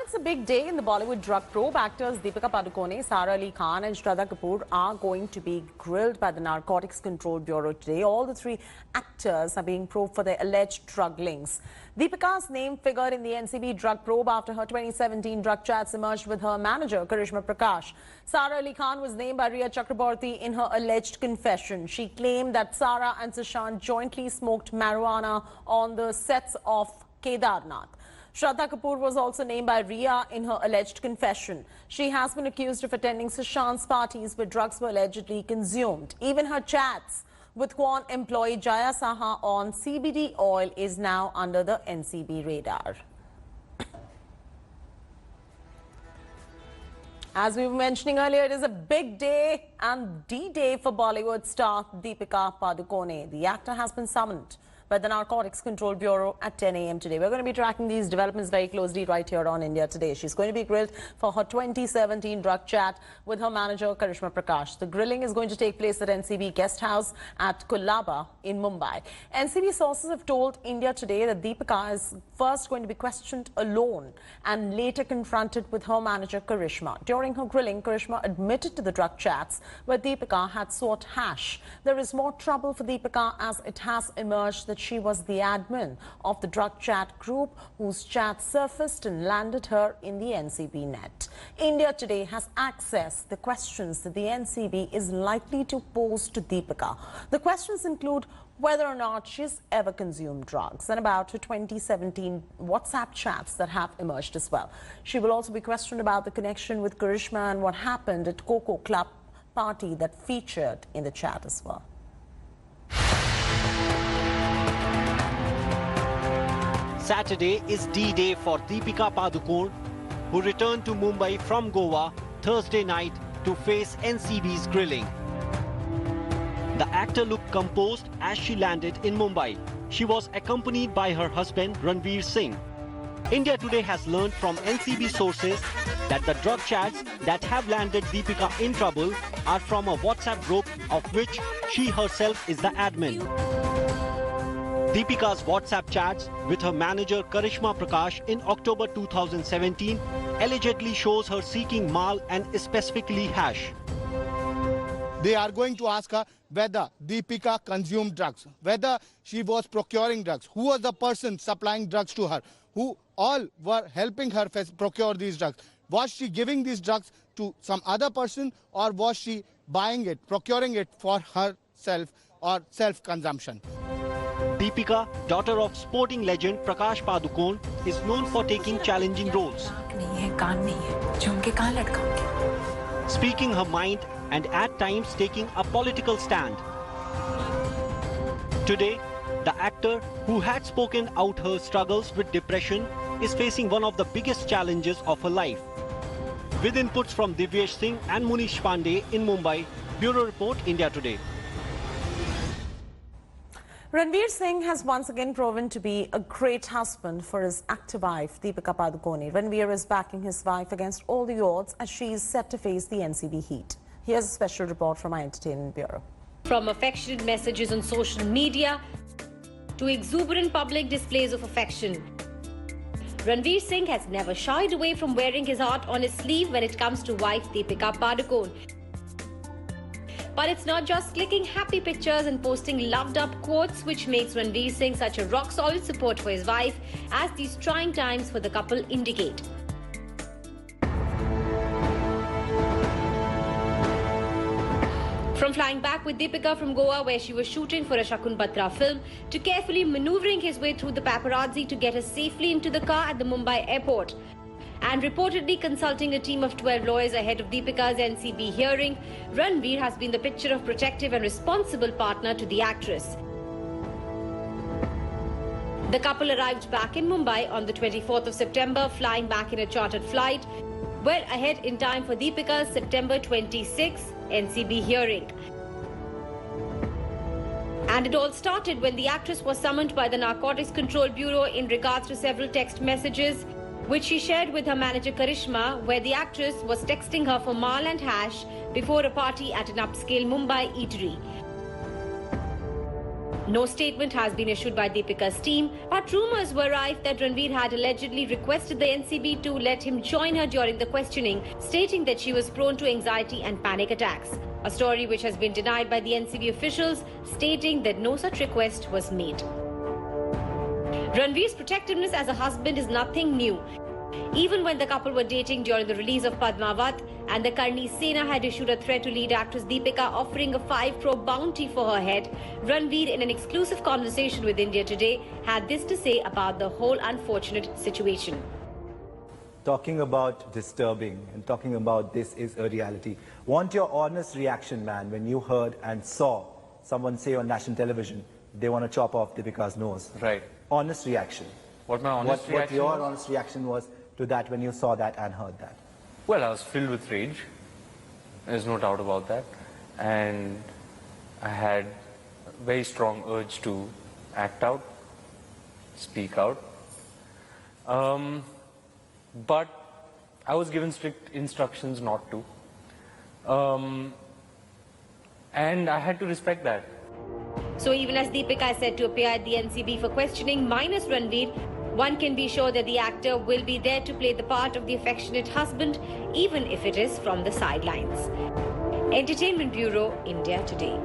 it's a big day in the Bollywood drug probe. Actors Deepika Padukone, Sara Ali Khan and Shraddha Kapoor are going to be grilled by the Narcotics Control Bureau today. All the three actors are being probed for their alleged drug links. Deepika's name figured in the NCB drug probe after her 2017 drug chats emerged with her manager, Karishma Prakash. Sara Ali Khan was named by Rhea Chakraborty in her alleged confession. She claimed that Sara and Sushant jointly smoked marijuana on the sets of Kedarnath. Shraddha Kapoor was also named by Rhea in her alleged confession. She has been accused of attending Sushant's parties where drugs were allegedly consumed. Even her chats with Quant employee Jaya Saha on CBD oil is now under the NCB radar. As we were mentioning earlier, it is a big day and D-Day for Bollywood star Deepika Padukone. The actor has been summoned by the Narcotics Control Bureau at 10 a.m. today. We're going to be tracking these developments very closely right here on India Today. She's going to be grilled for her 2017 drug chat with her manager, Karishma Prakash. The grilling is going to take place at NCB Guest House at Colaba in Mumbai. NCB sources have told India Today that Deepika is first going to be questioned alone and later confronted with her manager, Karishma. During her grilling, Karishma admitted to the drug chats where Deepika had sought hash. There is more trouble for Deepika as it has emerged that she was the admin of the drug chat group whose chat surfaced and landed her in the NCB net. India Today has accessed the questions that the NCB is likely to pose to Deepika. The questions include whether or not she's ever consumed drugs and about her 2017 WhatsApp chats that have emerged as well. She will also be questioned about the connection with Karishma and what happened at Coco Club party that featured in the chat as well. Saturday is D-Day for Deepika Padukone, who returned to Mumbai from Goa Thursday night to face NCB's grilling. The actor looked composed as she landed in Mumbai. She was accompanied by her husband Ranveer Singh. India Today has learned from NCB sources that the drug chats that have landed Deepika in trouble are from a WhatsApp group of which she herself is the admin. Deepika's WhatsApp chats with her manager Karishma Prakash in October 2017 allegedly shows her seeking mal and specifically hash. They are going to ask her whether Deepika consumed drugs, whether she was procuring drugs, who was the person supplying drugs to her, who all were helping her procure these drugs. Was she giving these drugs to some other person or was she buying it, procuring it for herself or self-consumption? Deepika, daughter of sporting legend Prakash Padukone, is known for taking challenging roles, speaking her mind and at times taking a political stand. Today, the actor who had spoken out her struggles with depression is facing one of the biggest challenges of her life. With inputs from Divyesh Singh and Munish Pandey in Mumbai, Bureau Report, India Today. Ranveer Singh has once again proven to be a great husband for his actor wife, Deepika Padukone. Ranveer is backing his wife against all the odds as she is set to face the NCB heat. Here's a special report from our Entertainment Bureau. From affectionate messages on social media to exuberant public displays of affection, Ranveer Singh has never shied away from wearing his heart on his sleeve when it comes to wife Deepika Padukone. But it's not just clicking happy pictures and posting loved-up quotes which makes Ranveer Singh such a rock-solid support for his wife, as these trying times for the couple indicate. From flying back with Deepika from Goa, where she was shooting for a Shakun Batra film, to carefully maneuvering his way through the paparazzi to get her safely into the car at the Mumbai airport, and reportedly consulting a team of 12 lawyers ahead of Deepika's NCB hearing, Ranveer has been the picture of protective and responsible partner to the actress. The couple arrived back in Mumbai on the 24th of September, flying back in a chartered flight, well ahead in time for Deepika's September 26 NCB hearing. And it all started when the actress was summoned by the Narcotics Control Bureau in regards to several text messages which she shared with her manager Karishma, where the actress was texting her for mal and hash before a party at an upscale Mumbai eatery. No statement has been issued by Deepika's team, but rumors were rife that Ranveer had allegedly requested the NCB to let him join her during the questioning, stating that she was prone to anxiety and panic attacks. A story which has been denied by the NCB officials, stating that no such request was made. Ranveer's protectiveness as a husband is nothing new. Even when the couple were dating during the release of Padmavat, and the Karni Sena had issued a threat to lead actress Deepika offering a 5 crore bounty for her head, Ranveer, in an exclusive conversation with India Today, had this to say about the whole unfortunate situation. Talking about disturbing and talking about this is a reality. Want your honest reaction, man, when you heard and saw someone say on national television they want to chop off Deepika's nose. Right. Honest reaction. What my honest reaction What your was? honest reaction was to that when you saw that and heard that? Well, I was filled with rage. There's no doubt about that. And I had a very strong urge to act out, speak out. But I was given strict instructions not to. And I had to respect that. So even as Deepika is said to appear at the NCB for questioning minus Ranveer, one can be sure that the actor will be there to play the part of the affectionate husband, even if it is from the sidelines. Entertainment Bureau, India Today.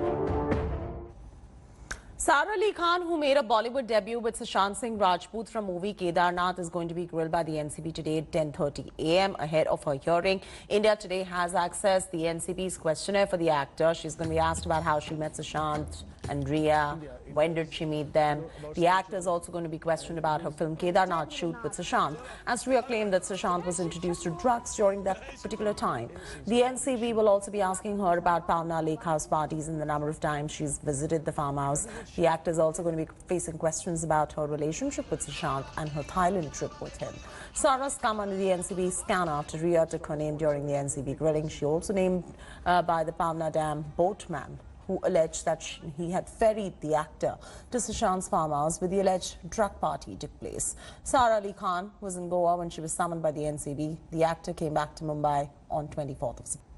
Sara Ali Khan, who made a Bollywood debut with Sushant Singh Rajput from movie Kedarnath, is going to be grilled by the NCB today at 10:30 a.m. ahead of her hearing. India Today has accessed the NCB's questionnaire for the actor. She's going to be asked about how she met Sushant and Riya, when did she meet them. The actor is also going to be questioned about her film Kedarnath shoot with Sushant, as Riya claimed that Sushant was introduced to drugs during that particular time. The NCB will also be asking her about Pavna Lake House parties and the number of times she's visited the farmhouse. The actor is also going to be facing questions about her relationship with Sushant and her Thailand trip with him. Sara's come under the NCB scan after Riya took her name during the NCB grilling. She also named by the Pavna Dam boatman, who alleged that he had ferried the actor to Sushant's farmhouse where the alleged drug party took place. Sara Ali Khan was in Goa when she was summoned by the NCB. The actor came back to Mumbai on 24th of September.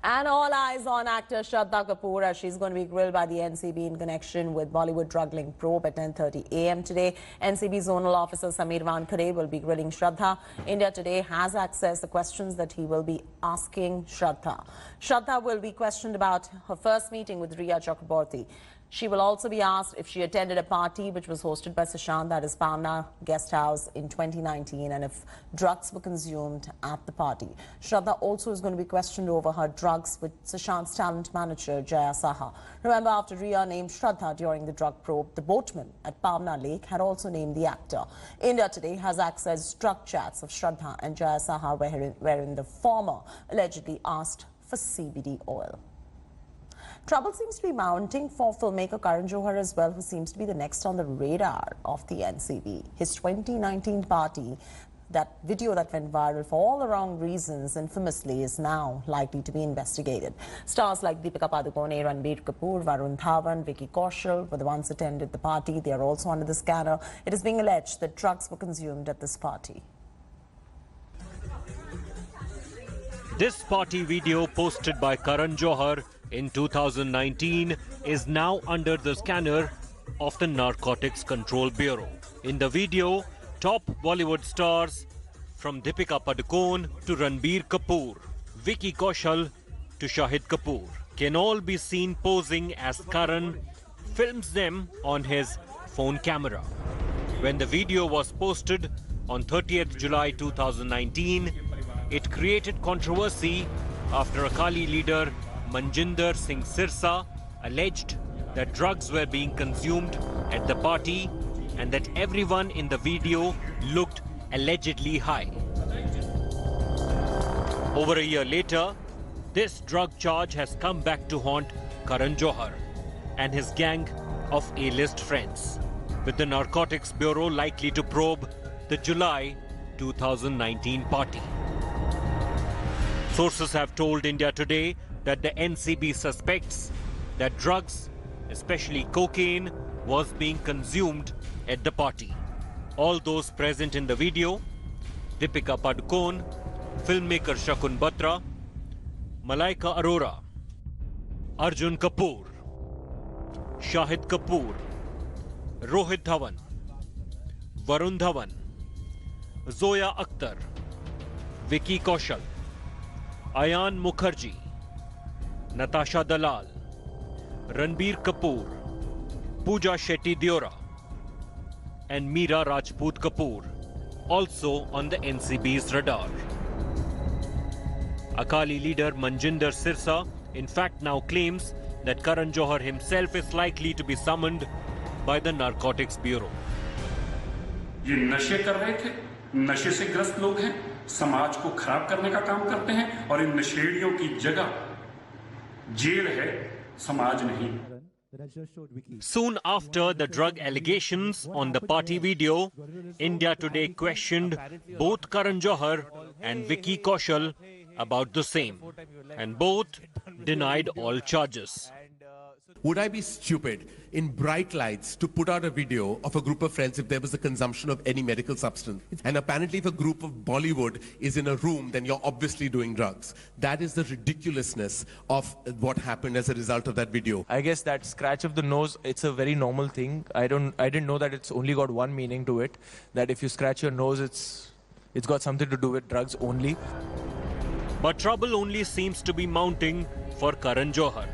And all eyes on actor Shraddha Kapoor as she's going to be grilled by the NCB in connection with Bollywood drug-linked probe at 10:30 a.m. today. NCB Zonal Officer Sameer Wankhede will be grilling Shraddha. India Today has accessed the questions that he will be asking Shraddha. Shraddha will be questioned about her first meeting with Riya Chakraborty. She will also be asked if she attended a party which was hosted by Sushant, that is Pavna Guest House, in 2019, and if drugs were consumed at the party. Shraddha also is going to be questioned over her drugs with Sushant's talent manager, Jaya Saha. Remember, after Riya named Shraddha during the drug probe, the boatman at Pavna Lake had also named the actor. India Today has accessed drug chats of Shraddha and Jaya Saha, wherein the former allegedly asked for CBD oil. Trouble seems to be mounting for filmmaker Karan Johar as well, who seems to be the next on the radar of the NCB. His 2019 party, that video that went viral for all the wrong reasons, infamously, is now likely to be investigated. Stars like Deepika Padukone, Ranbir Kapoor, Varun Dhawan, Vicky Kaushal were the ones who attended the party. They are also under the scanner. It is being alleged that drugs were consumed at this party. This party video posted by Karan Johar in 2019 is now under the scanner of the Narcotics Control Bureau. In the video, top Bollywood stars from Deepika Padukone to Ranbir Kapoor, Vicky Kaushal to Shahid Kapoor can all be seen posing as Karan films them on his phone camera. When the video was posted on 30th July 2019, it created controversy after Akali leader Manjinder Singh Sirsa alleged that drugs were being consumed at the party and that everyone in the video looked allegedly high. Over a year later, this drug charge has come back to haunt Karan Johar and his gang of A-list friends, with the Narcotics Bureau likely to probe the July 2019 party. Sources have told India Today that the NCB suspects that drugs, especially cocaine, was being consumed at the party. All those present in the video, Deepika Padukone, filmmaker Shakun Batra, Malaika Arora, Arjun Kapoor, Shahid Kapoor, Rohit Dhawan, Varun Dhawan, Zoya Akhtar, Vicky Kaushal, Ayan Mukherjee, Natasha Dalal, Ranbir Kapoor, Pooja Shetty Deora, and Meera Rajput Kapoor, also on the NCB's radar. Akali leader Manjinder Sirsa, in fact, now claims that Karan Johar himself is likely to be summoned by the Narcotics Bureau. ये नशे कर रहे थे, नशे से ग्रस्त लोग हैं, समाज को खराब करने का काम करते हैं और इन नशेड़ियों की जगह जेल है, समाज नहीं. Soon after the drug allegations on the party video, India Today questioned both Karan Johar and Vicky Kaushal about the same, and both denied all charges. Would I be stupid in bright lights to put out a video of a group of friends if there was a consumption of any medical substance? And apparently if a group of Bollywood is in a room, then you're obviously doing drugs. That is the ridiculousness of what happened as a result of that video. I guess that scratch of the nose, it's a very normal thing. I didn't know that it's only got one meaning to it. That if you scratch your nose, it's got something to do with drugs only. But trouble only seems to be mounting for Karan Johar.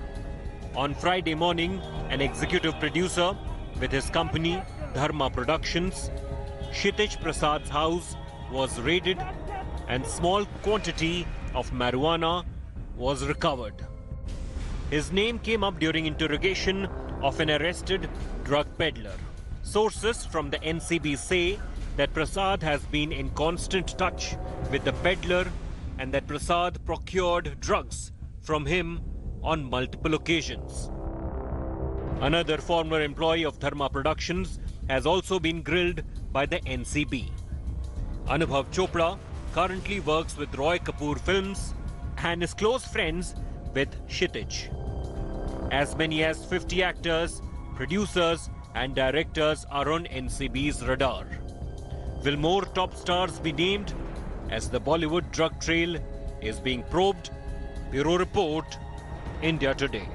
On Friday morning, an executive producer with his company, Dharma Productions, Kshitij Prasad's house was raided and small quantity of marijuana was recovered. His name came up during interrogation of an arrested drug peddler. Sources from the NCB say that Prasad has been in constant touch with the peddler and that Prasad procured drugs from him on multiple occasions. Another former employee of Dharma Productions has also been grilled by the NCB. Anubhav Chopra currently works with Roy Kapoor Films and is close friends with Kshitij. As many as 50 actors, producers and directors are on NCB's radar. Will more top stars be named as the Bollywood drug trail is being probed? Bureau Report, India Today.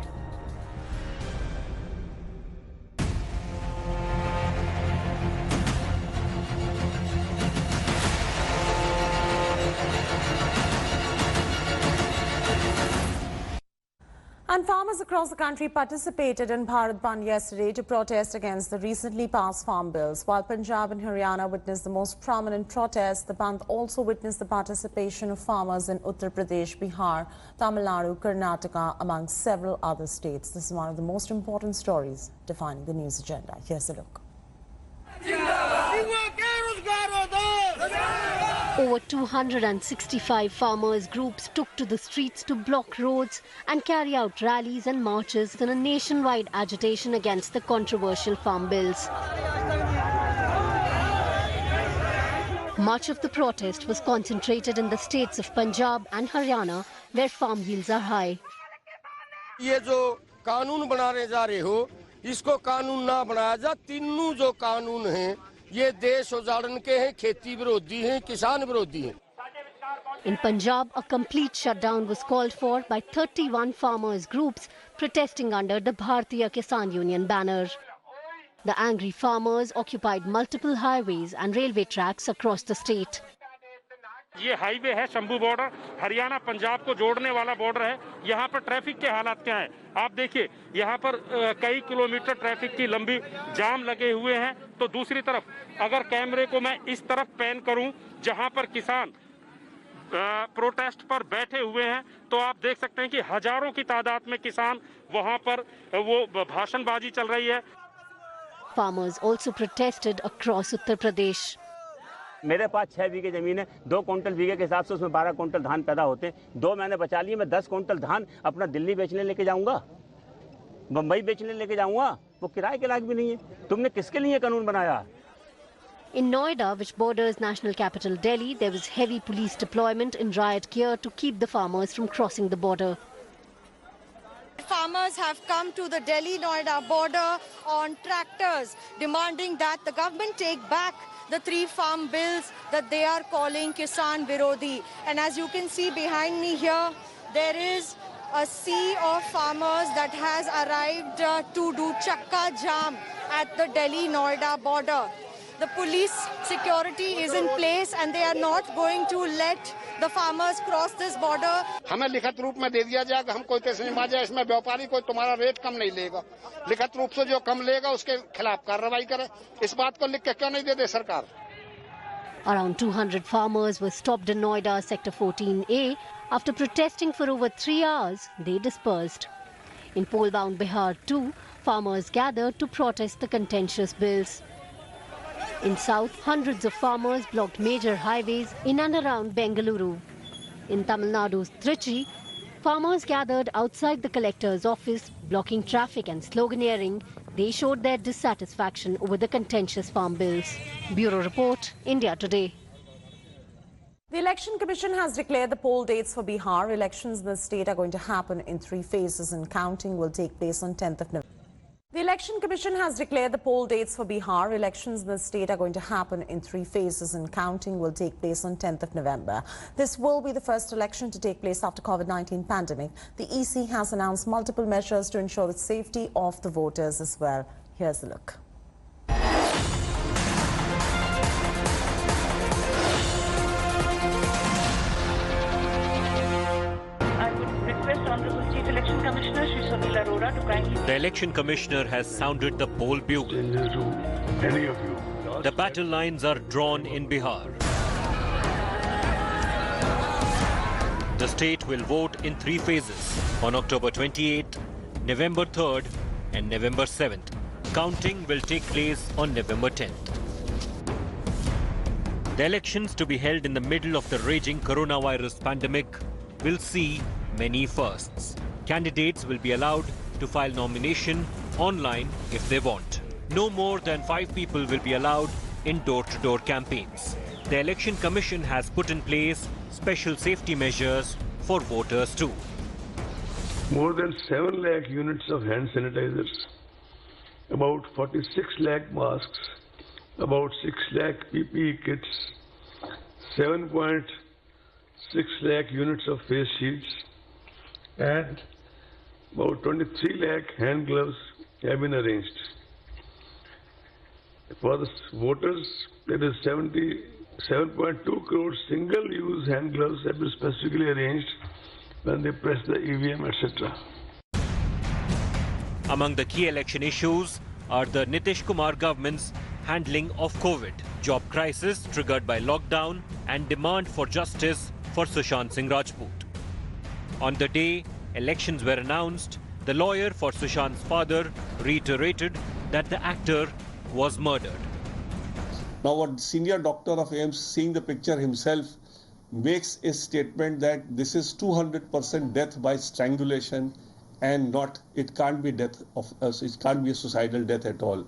And farmers across the country participated in Bharat Bandh yesterday to protest against the recently passed farm bills. While Punjab and Haryana witnessed the most prominent protests, the Bandh also witnessed the participation of farmers in Uttar Pradesh, Bihar, Tamil Nadu, Karnataka, among several other states. This is one of the most important stories defining the news agenda. Here's a look. Over 265 farmers' groups took to the streets to block roads and carry out rallies and marches in a nationwide agitation against the controversial farm bills. Much of the protest was concentrated in the states of Punjab and Haryana, where farm yields are high. ये जो कानून बनाने जा रहे हो, इसको कानून ना बनाया जा, तीनों जो कानून हैं, ये देश उजाड़न के हैं, खेती विरोधी हैं, किसान विरोधी हैं. In Punjab, a complete shutdown was called for by 31 farmers' groups protesting under the Bharatiya Kisan Union banner. The angry farmers occupied multiple highways and railway tracks across the state. ये हाईवे है Shambhu border, Haryana Punjab को जोड़ने वाला border है. यहाँ पर traffic के हालात क्या हैं? आप देखिए, यहाँ पर कई किलोमीटर ट्रैफिक की लंबी जाम लगे हुए हैं. तो दूसरी तरफ अगर कैमरे को मैं इस तरफ पैन करूं, जहाँ पर किसान प्रोटेस्ट पर बैठे हुए हैं, तो आप देख सकते हैं कि हजारों की तादाद में किसान वहाँ पर वो भाषणबाजी चल रही है. Farmers also protested across Uttar Pradesh. मेरे पास 6 बीघे जमीन है, 2 क्विंटल बीघे के हिसाब से उसमें 12 क्विंटल धान पैदा होते हैं. 2 महीने बचा लिए, मैं 10 क्विंटल धान अपना दिल्ली बेचने लेके जाऊंगा, बम्बई बेचने लेके जाऊंगा, वो किराए के लायक भी नहीं है. तुमने किसके लिए कानून बनाया? In Noida, which borders national capital Delhi, there was heavy police deployment in riot gear to keep the farmers from crossing the border. Farmers have come to the Delhi-Noida border on tractors, demanding that the government take back the 3 farm bills that they are calling Kisan Virodhi. And as you can see behind me here, there is a sea of farmers that has arrived to do chakka jam at the Delhi-Noida border. The police security is in place and they are not going to let the farmers cross this border. हमें लिखित रूप में दे दिया जाएगा, हम कोई पैसे नहीं मांगे, इसमें व्यापारी कोई तुम्हारा रेट कम नहीं लेगा, लिखित रूप से जो कम लेगा उसके खिलाफ कार्रवाई करे, इस बात को लिख के क्यों नहीं दे सरकार? Around 200 farmers were stopped in Noida Sector 14A. After protesting for over 3 hours, they dispersed. In poll-bound Bihar too, farmers gathered to protest the contentious bills. In south, hundreds of farmers blocked major highways in and around Bengaluru. In Tamil Nadu's Trichy, farmers gathered outside the collector's office, blocking traffic and sloganeering. They showed their dissatisfaction over the contentious farm bills. Bureau Report, India Today. The Election Commission has declared the poll dates for Bihar. Elections in the state are going to happen in 3 phases and counting will take place on 10th of November. The Election Commission has declared the poll dates for Bihar. Elections in the state are going to happen in 3 phases and counting will take place on 10th of November. This will be the first election to take place after COVID-19 pandemic. The EC has announced multiple measures to ensure the safety of the voters as well. Here's a look. The Election Commissioner has sounded the poll bugle. The battle lines are drawn in Bihar. The state will vote in 3 phases on October 28th, November 3rd and November 7th. Counting will take place on November 10th. The elections to be held in the middle of the raging coronavirus pandemic will see many firsts. Candidates will be allowed to file nomination online if they want. No more than 5 people will be allowed in door-to-door campaigns. The Election Commission has put in place special safety measures for voters too. More than 7 lakh units of hand sanitizers, about 46 lakh masks, about 6 lakh PPE kits, 7.6 lakh units of face shields, and about 23 lakh hand gloves have been arranged. For the voters, there is 77.2 crore single-use hand gloves have been specifically arranged when they press the EVM, etc. Among the key election issues are the Nitish Kumar government's handling of COVID, job crisis triggered by lockdown, and demand for justice for Sushant Singh Rajput. On the day elections were announced, the lawyer for Sushant's father reiterated that the actor was murdered. Now, a senior doctor of AIIMS, seeing the picture himself, makes a statement that this is 200% death by strangulation and not, it can't be death of us, it can't be a suicidal death at all.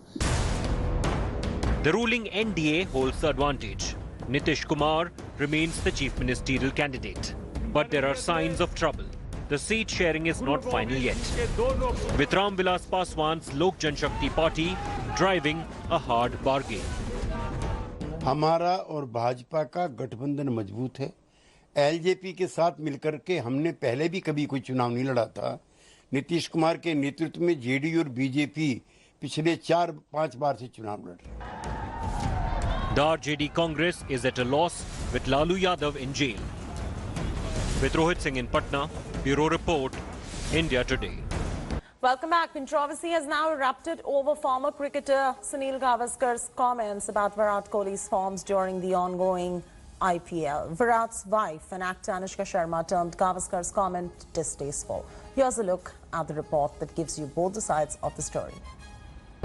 The ruling NDA holds the advantage. Nitish Kumar remains the chief ministerial candidate. But there are signs of trouble. The seat sharing is not final yet, with Ram Vilas Paswan's Lok Janshakti Party driving a hard bargain. हमारा और भाजपा का गठबंधन मजबूत है। LJP के साथ मिलकर के हमने पहले भी कभी कोई चुनाव नहीं लड़ा था। नीतीश कुमार के नेतृत्व में जेडीयू और बीजेपी पिछले 4-5 बार से चुनाव लड़ रहे हैं। The RJD Congress is at a loss with Lalu Yadav in jail. With Rohit Singh in Patna, Bureau Report, India Today. Welcome back. Controversy has now erupted over former cricketer Sunil Gavaskar's comments about Virat Kohli's forms during the ongoing IPL. Virat's wife and actor Anushka Sharma termed Gavaskar's comment distasteful. Here's a look at the report that gives you both the sides of the story.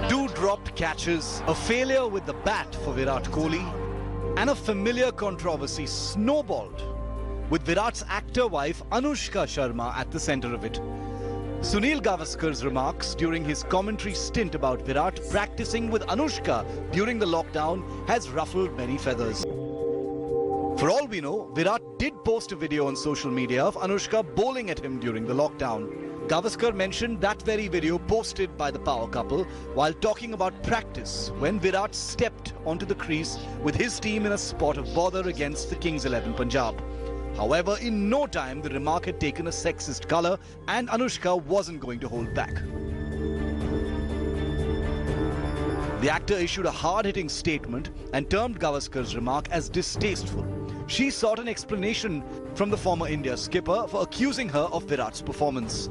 2 dropped catches, a failure with the bat for Virat Kohli, and a familiar controversy snowballed with Virat's actor wife Anushka Sharma at the center of it. Sunil Gavaskar's remarks during his commentary stint about Virat practicing with Anushka during the lockdown has ruffled many feathers. For all we know, Virat did post a video on social media of Anushka bowling at him during the lockdown. Gavaskar mentioned that very video posted by the power couple while talking about practice when Virat stepped onto the crease with his team in a spot of bother against the Kings 11 Punjab. However, in no time, the remark had taken a sexist colour and Anushka wasn't going to hold back. The actor issued a hard-hitting statement and termed Gavaskar's remark as distasteful. She sought an explanation from the former India skipper for accusing her of Virat's performance.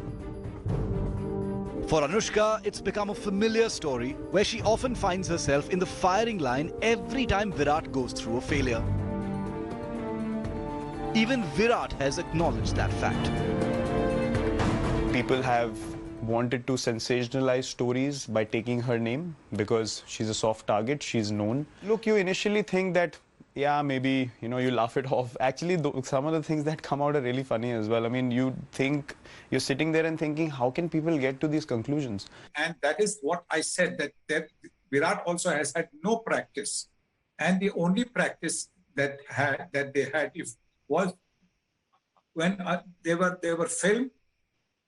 For Anushka, it's become a familiar story where she often finds herself in the firing line every time Virat goes through a failure. Even Virat has acknowledged that fact. People have wanted to sensationalize stories by taking her name because she's a soft target, she's known. Look, you initially think that, yeah, maybe, you know, you laugh it off. Actually, some of the things that come out are really funny as well. I mean, you think, you're sitting there and thinking, how can people get to these conclusions? And that is what I said, that Virat also has had no practice. And the only practice that they had was when they were filmed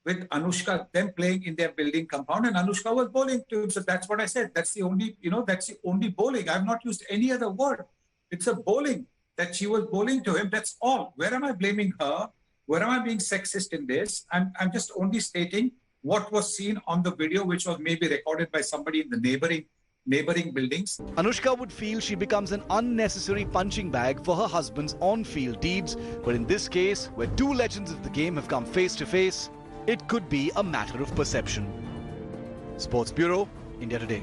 with Anushka, them playing in their building compound, and Anushka was bowling to him. So that's what I said. That's the only, that's the only bowling. I've not used any other word. It's a bowling that she was bowling to him. That's all. Where am I blaming her? Where am I being sexist in this? I'm just only stating what was seen on the video, which was maybe recorded by somebody in the neighboring buildings. Anushka would feel she becomes an unnecessary punching bag for her husband's on-field deeds. But in this case, where two legends of the game have come face to face, it could be a matter of perception. Sports Bureau, India Today.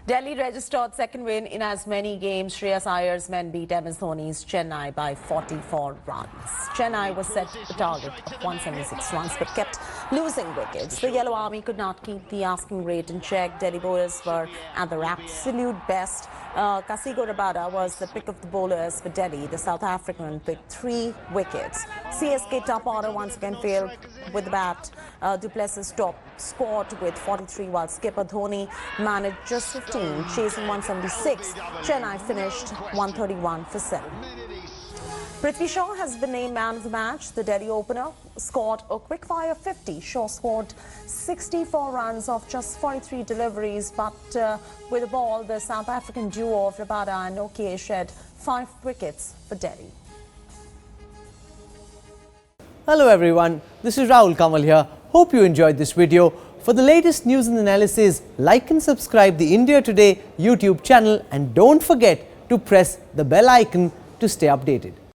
Delhi registered second win in as many games. Shreyas Iyer's men beat MS Dhoni's Chennai by 44 runs. Chennai was set a target of 176 runs but kept losing wickets. The Yellow Army could not keep the asking rate in check. Delhi bowlers were at their absolute best. Kasigo Rabada was the pick of the bowlers for Delhi. The South African picked 3 wickets. CSK top order once again failed with the bat. Du Plessis scored with 43 while skipper Dhoni managed just 15, chasing 176. Chennai finished 131 for 7. Prithvi Shaw has been named man of the match. The Delhi opener scored a quick-fire 50. Shaw scored 64 runs off just 43 deliveries, but with the ball, the South African duo of Rabada and Nokia shed 5 wickets for Delhi. Hello everyone, this is Rahul Kamal here. Hope you enjoyed this video. For the latest news and analysis, like and subscribe the India Today YouTube channel and don't forget to press the bell icon to stay updated.